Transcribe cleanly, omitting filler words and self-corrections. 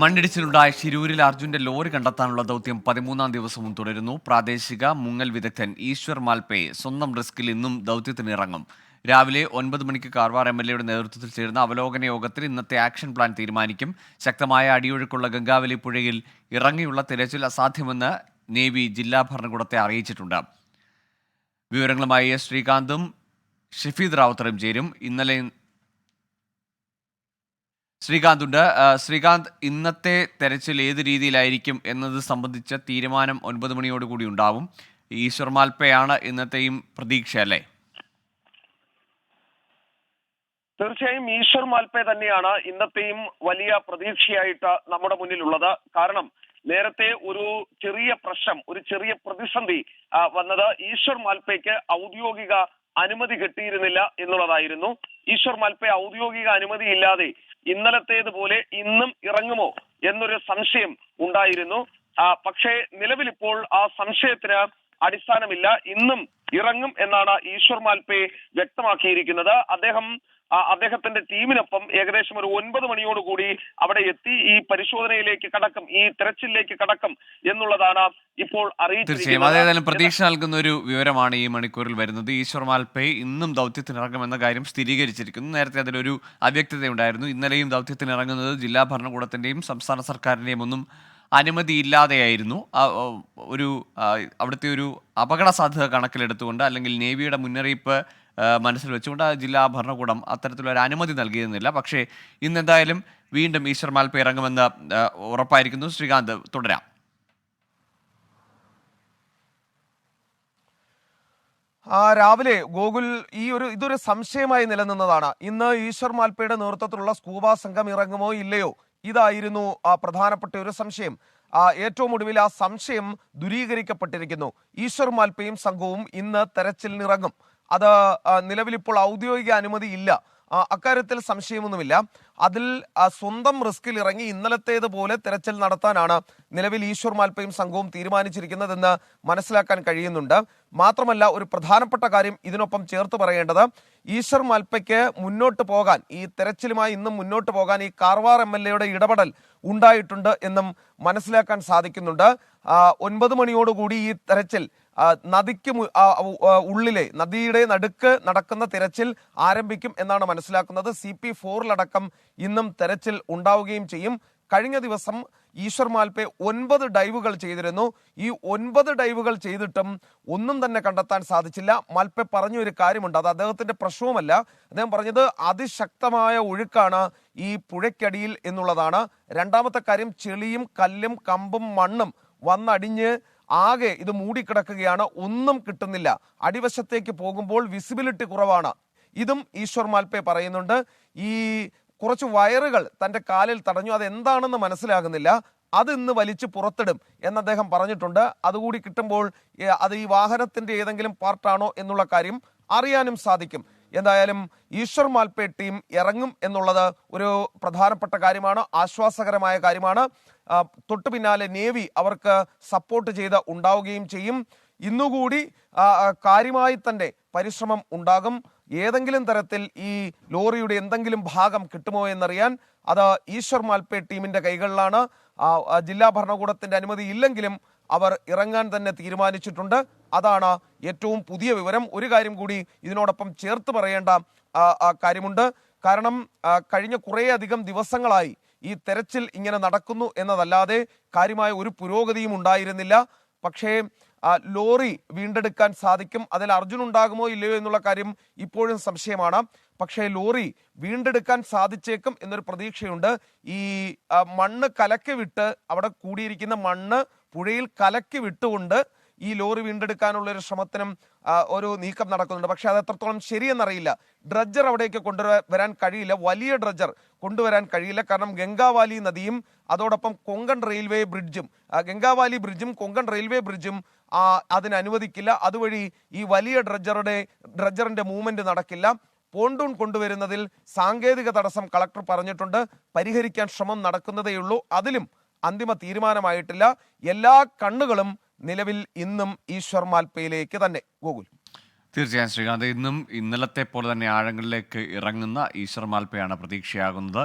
മണ്ണിടിച്ചിലുണ്ടായ ശിരൂരിൽ അർജുന്റെ ലോറി കണ്ടെത്താനുള്ള ദൗത്യം 13-ാം ദിവസവും തുടരുന്നു. പ്രാദേശിക മുങ്ങൽ വിദഗ്ധൻ ഈശ്വർ മാൽപേ സ്വന്തം റിസ്കിൽ ഇന്നും ദൗത്യത്തിനിറങ്ങും. രാവിലെ 9 മണിക്ക് കാർവാർ MLA-യുടെ നേതൃത്വത്തിൽ ചേരുന്ന അവലോകന യോഗത്തിൽ ഇന്നത്തെ ആക്ഷൻ പ്ലാൻ തീരുമാനിക്കും. ശക്തമായ അടിയൊഴുക്കുള്ള ഗംഗാവലി പുഴയിൽ ഇറങ്ങിയുള്ള തിരച്ചിൽ അസാധ്യമെന്ന് നേവി ജില്ലാ ഭരണകൂടത്തെ അറിയിച്ചിട്ടുണ്ട്. വിവരങ്ങളുമായി ശ്രീകാന്തും ഷഫീദ് റാവുത്തറും ചേരും. ശ്രീകാന്ത്, ഇന്നത്തെ തെരച്ചിൽ ഏത് രീതിയിലായിരിക്കും എന്നത് സംബന്ധിച്ച തീരുമാനം 9 മണിയോടുകൂടി ഉണ്ടാവും. ഈശ്വർ മാൽപ്പയാണ് ഇന്നത്തെയും പ്രതീക്ഷ, അല്ലേ? തീർച്ചയായും ഈശ്വർ മാൽപ്പെ തന്നെയാണ് ഇന്നത്തെയും വലിയ പ്രതീക്ഷയായിട്ട് നമ്മുടെ മുന്നിലുള്ളത്. കാരണം നേരത്തെ ഒരു ചെറിയ പ്രശ്നം, ഒരു ചെറിയ പ്രതിസന്ധി വന്നത് ഈശ്വർ മാൽപ്പയ്ക്ക് ഔദ്യോഗിക അനുമതി കിട്ടിയിരുന്നില്ല എന്നുള്ളതായിരുന്നു. ഈശ്വർ മാൽപ്പെ ഔദ്യോഗിക അനുമതി ഇല്ലാതെ ഇന്നലത്തേതുപോലെ ഇന്നും ഇറങ്ങുമോ എന്നൊരു സംശയം ഉണ്ടായിരുന്നു. പക്ഷേ നിലവിൽ ഇപ്പോൾ ആ സംശയത്തിന് അടിസ്ഥാനമില്ല. ഇന്നും ഇറങ്ങും എന്നാണ് ഈശ്വർ മാൽപ്പെ വ്യക്തമാക്കിയിരിക്കുന്നത്. അദ്ദേഹത്തിന്റെ ടീമിനൊപ്പം ഏകദേശം ഒരു 9 മണിയോടുകൂടി അവിടെ എത്തി ഈ പരിശോധനയിലേക്ക് കടക്കും, ഈ തെരച്ചിലേക്ക് കടക്കും എന്നുള്ളതാണ് ഇപ്പോൾ അറിയിച്ചിരിക്കുന്നത്. അതേതായാലും പ്രതീക്ഷ നൽകുന്ന ഒരു വിവരമാണ് ഈ മണിക്കൂറിൽ വരുന്നത്. ഈശ്വർ മാൽപ്പെ ഇന്നും ദൗത്യത്തിനിറങ്ങുമെന്ന കാര്യം സ്ഥിരീകരിച്ചിരിക്കുന്നു. നേരത്തെ അതിലൊരു അവ്യക്തതയുണ്ടായിരുന്നു. ഇന്നലെയും ദൗത്യത്തിനിറങ്ങുന്നത് ജില്ലാ ഭരണകൂടത്തിന്റെയും സംസ്ഥാന സർക്കാരിന്റെയും ഒന്നും അനുമതിയില്ലാതെയായിരുന്നു. അവിടുത്തെ ഒരു അപകട സാധ്യത കണക്കിലെടുത്തുകൊണ്ട്, അല്ലെങ്കിൽ നേവിയുടെ മുന്നറിയിപ്പ് മനസ്സിൽ വെച്ചുകൊണ്ട് ജില്ലാ ഭരണകൂടം അത്തരത്തിലൊരു അനുമതി നൽകിയിരുന്നില്ല. പക്ഷേ ഇന്നെന്തായാലും വീണ്ടും ഈശ്വർ മാൽപ്പെ ഇറങ്ങുമെന്ന് ഉറപ്പായിരിക്കുന്നു. ശ്രീകാന്ത്, തുടരാം. രാവിലെ ഗോകുൽ ഇതൊരു സംശയമായി നിലനിന്നതാണ്. ഇന്ന് ഈശ്വർ മാൽപ്പയുടെ നേതൃത്വത്തിലുള്ള സ്കൂബ സംഘം ഇറങ്ങുമോ ഇല്ലയോ, ഇതായിരുന്നു പ്രധാനപ്പെട്ട ഒരു സംശയം. ഏറ്റവും ഒടുവിൽ ആ സംശയം ദൂരീകരിക്കപ്പെട്ടിരിക്കുന്നു. ഈശ്വർ മാൽപ്പയും സംഘവും ഇന്ന് തെരച്ചിലിനിറങ്ങും. അത് നിലവിലിപ്പോൾ ഔദ്യോഗിക അനുമതി ഇല്ല, അക്കാര്യത്തിൽ സംശയമൊന്നുമില്ല. അതിൽ സ്വന്തം റിസ്കിൽ ഇറങ്ങി ഇന്നലത്തേതുപോലെ തെരച്ചിൽ നടത്താനാണ് നിലവിൽ ഈശ്വർ മാൽപ്പയും സംഘവും തീരുമാനിച്ചിരിക്കുന്നതെന്ന് മനസ്സിലാക്കാൻ കഴിയുന്നുണ്ട്. മാത്രമല്ല, ഒരു പ്രധാനപ്പെട്ട കാര്യം ഇതിനൊപ്പം ചേർത്ത് പറയേണ്ടത്, ഈശ്വർ മാൽപ്പയ്ക്ക് മുന്നോട്ട് പോകാൻ, ഈ തെരച്ചിലുമായി ഇന്നും മുന്നോട്ട് പോകാൻ ഈ കാർവാർ MLA-യുടെ ഇടപെടൽ ഉണ്ടായിട്ടുണ്ട് എന്നും മനസ്സിലാക്കാൻ സാധിക്കുന്നുണ്ട്. 9 മണിയോടുകൂടി ഈ തെരച്ചിൽ നദിക്ക് ഉള്ളിലെ നദിയുടെ നടുക്ക് നടക്കുന്ന തിരച്ചിൽ ആരംഭിക്കും എന്നാണ് മനസ്സിലാക്കുന്നത്. CP4-ലടക്കം ഇന്നും തെരച്ചിൽ ഉണ്ടാവുകയും ചെയ്യും. കഴിഞ്ഞ ദിവസം ഈശ്വർ മാൽപ്പെ 9 ഡൈവുകൾ ചെയ്തിരുന്നു. ഈ 9 ഡൈവുകൾ ചെയ്തിട്ടും ഒന്നും തന്നെ കണ്ടെത്താൻ സാധിച്ചില്ല. മാൽപ്പെ പറഞ്ഞൊരു കാര്യമുണ്ട്, അത് അദ്ദേഹത്തിന്റെ പ്രശ്നവുമല്ല. അദ്ദേഹം പറഞ്ഞത് അതിശക്തമായ ഒഴുക്കാണ് ഈ പുഴയ്ക്കടിയിൽ എന്നുള്ളതാണ്. രണ്ടാമത്തെ കാര്യം, ചെളിയും കല്ലും കമ്പും മണ്ണും വന്നടിഞ്ഞ് ആകെ ഇത് മൂടിക്കിടക്കുകയാണ്, ഒന്നും കിട്ടുന്നില്ല. അടിവശത്തേക്ക് പോകുമ്പോൾ വിസിബിലിറ്റി കുറവാണ്. ഇതും ഈശ്വർ മാൽപ്പെ പറയുന്നുണ്ട്. ഈ കുറച്ച് വയറുകൾ തൻ്റെ കാലിൽ തടഞ്ഞു, അതെന്താണെന്ന് മനസ്സിലാകുന്നില്ല, അത് ഇന്ന് വലിച്ച് പുറത്തിടും എന്ന് അദ്ദേഹം പറഞ്ഞിട്ടുണ്ട്. അതുകൂടി കിട്ടുമ്പോൾ അത് ഈ വാഹനത്തിന്റെ ഏതെങ്കിലും പാർട്ടാണോ എന്നുള്ള കാര്യം അറിയാനും സാധിക്കും. എന്തായാലും ഈശ്വർ മാൽപ്പെ ടീം ഇറങ്ങും എന്നുള്ളത് ഒരു പ്രധാനപ്പെട്ട കാര്യമാണ്, ആശ്വാസകരമായ കാര്യമാണ്. തൊട്ടു പിന്നാലെ നേവി അവർക്ക് സപ്പോർട്ട് ചെയ്ത് ഉണ്ടാവുകയും ചെയ്യും. ഇന്നുകൂടി കാര്യമായി തന്നെ പരിശ്രമം ഉണ്ടാകും. ഏതെങ്കിലും തരത്തിൽ ഈ ലോറിയുടെ എന്തെങ്കിലും ഭാഗം കിട്ടുമോ എന്നറിയാൻ അത് ഈശ്വർ മാൽപ്പെ ടീമിന്റെ കൈകളിലാണ്. ജില്ലാ ഭരണകൂടത്തിന്റെ അനുമതി ഇല്ലെങ്കിലും അവർ ഇറങ്ങാൻ തന്നെ തീരുമാനിച്ചിട്ടുണ്ട്. അതാണ് ഏറ്റവും പുതിയ വിവരം. ഒരു കാര്യം കൂടി ഇതിനോടൊപ്പം ചേർത്ത് പറയേണ്ട കാര്യമുണ്ട്. കാരണം കഴിഞ്ഞ കുറേയധികം ദിവസങ്ങളായി ഈ തെരച്ചിൽ ഇങ്ങനെ നടക്കുന്നു എന്നതല്ലാതെ കാര്യമായ ഒരു പുരോഗതിയും ഉണ്ടായിരുന്നില്ല. പക്ഷേ ലോറി വീണ്ടെടുക്കാൻ സാധിക്കും. അതിൽ അർജുൻ ഉണ്ടാകുമോ ഇല്ലയോ എന്നുള്ള കാര്യം ഇപ്പോഴും സംശയമാണ്. പക്ഷേ ലോറി വീണ്ടെടുക്കാൻ സാധിച്ചേക്കും എന്നൊരു പ്രതീക്ഷയുണ്ട്. ഈ മണ്ണ് കലക്കി വിട്ട്, അവിടെ കൂടിയിരിക്കുന്ന മണ്ണ് പുഴയിൽ കലക്കി വിട്ടുകൊണ്ട് ഈ ലോറി വീണ്ടെടുക്കാനുള്ള ഒരു ശ്രമത്തിനും ഒരു നീക്കം നടക്കുന്നുണ്ട്. പക്ഷെ അത് എത്രത്തോളം ശരിയെന്നറിയില്ല. ഡ്രഡ്ജർ അവിടേക്ക് കൊണ്ടുവരാൻ കഴിയില്ല, വലിയ ഡ്രഡ്ജർ കൊണ്ടുവരാൻ കഴിയില്ല. കാരണം ഗംഗാവാലി നദിയും അതോടൊപ്പം കൊങ്കൺ റെയിൽവേ ബ്രിഡ്ജും, ഗംഗാവാലി ബ്രിഡ്ജും കൊങ്കൺ റെയിൽവേ ബ്രിഡ്ജും അതിന് അനുവദിക്കില്ല. അതുവഴി ഈ വലിയ ഡ്രഡ്ജറിന്റെ മൂവ്മെന്റ് നടക്കില്ല. പോണ്ടൂൺ കൊണ്ടുവരുന്നതിൽ സാങ്കേതിക തടസ്സം കളക്ടർ പറഞ്ഞിട്ടുണ്ട്, പരിഹരിക്കാൻ ശ്രമം നടക്കുന്നതേയുള്ളൂ. അതിലും അന്തിമ തീരുമാനമായിട്ടില്ല. എല്ലാ കണ്ണുകളും നിലവിൽ ഇന്നും ഈശ്വർ മാൽപ്പയിലേക്ക് തന്നെ. ഗോകുൽ, തീർച്ചയായും ശ്രീകാന്ത്, ഇന്നും ഇന്നലത്തെ പോലെ തന്നെ ആഴങ്ങളിലേക്ക് ഇറങ്ങുന്ന ഈശ്വർ മാൽപ്പയാണ് പ്രതീക്ഷയാകുന്നത്.